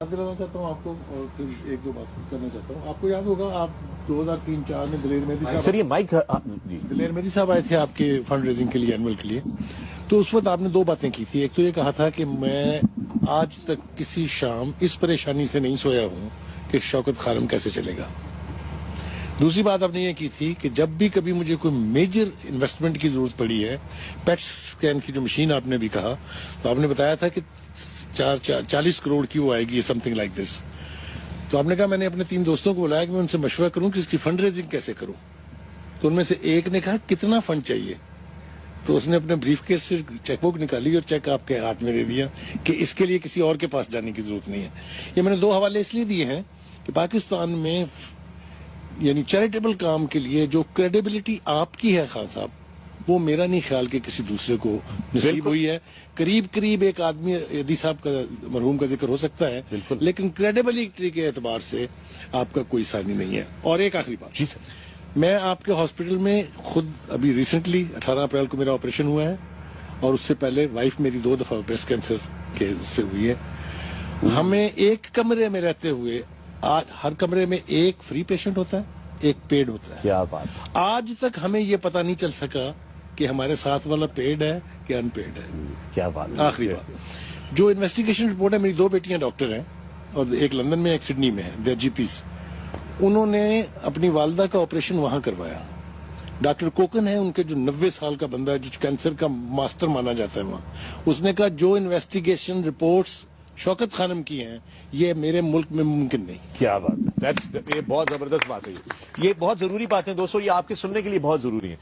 दिलाना चाहता हूँ आपको और फिर एक दो बात करना चाहता हूँ। आपको याद होगा आप 2003-04 में दिलेर मेहदी साहब सर ये माइक जी दिलेर मेहदी साहब आए थे आपके फंड रेजिंग के लिए, एनुअल के लिए। तो उस वक्त आपने दो बातें की थी। एक तो ये कहा था कि मैं आज तक किसी शाम इस परेशानी से नहीं सोया हूँ कि शौकत खानम कैसे चलेगा। दूसरी बात आपने ये की थी कि जब भी कभी मुझे कोई मेजर इन्वेस्टमेंट की जरूरत पड़ी है, पेट स्कैन की जो मशीन आपने भी कहा, तो आपने बताया था कि 40 करोड़ की वो आएगी, समथिंग लाइक दिस। तो आपने कहा मैंने अपने 3 दोस्तों को बुलाया कि मैं उनसे मशवरा करूं कि इसकी फंड रेजिंग कैसे करूं। तो उनमें से एक ने कहा कितना फंड चाहिए, तो उसने अपने ब्रीफ केस से चेकबुक निकाली और चेक आपके हाथ में दे दिया कि इसके लिए किसी और के पास जाने की जरूरत नहीं है। ये मैंने 2 हवाले इसलिए दिए हैं कि पाकिस्तान में यानी चैरिटेबल काम के लिए जो क्रेडिबिलिटी आपकी है खान साहब, वो मेरा नहीं ख्याल कि किसी दूसरे को नसीब हुई है। करीब करीब एक आदमी यदि साहब का मरहूम का जिक्र हो सकता है, लेकिन क्रेडिबिलिटी के एतबार से आपका कोई सानी नहीं है। और एक आखिरी बात, जी सर, मैं आपके हॉस्पिटल में खुद अभी रिसेंटली 18 अप्रैल को मेरा ऑपरेशन हुआ है और उससे पहले वाइफ मेरी 2 दफा ब्रेस्ट कैंसर के उससे हुई है। हमें एक कमरे में रहते हुए हर कमरे में एक फ्री पेशेंट होता है, एक पेड होता है। क्या बात। आज तक हमें ये पता नहीं चल सका कि हमारे साथ वाला पेड है कि अनपेड है। क्या बात। आखिरी बात, जो इन्वेस्टिगेशन रिपोर्ट है, मेरी 2 बेटियां डॉक्टर हैं और एक लंदन में एक सिडनी में है, दे जीपीस। उन्होंने अपनी वालदा का ऑपरेशन वहां करवाया। डॉक्टर कोकन है उनके, जो 90 साल का बंदा है, जो कैंसर का मास्टर माना जाता है वहां। उसने कहा जो इन्वेस्टिगेशन रिपोर्ट्स शौकत खानम की हैं, ये मेरे मुल्क में मुमकिन नहीं। क्या बात है, ये बहुत जबरदस्त बात है। ये बहुत जरूरी बात है दोस्तों, ये आपके सुनने के लिए बहुत जरूरी है।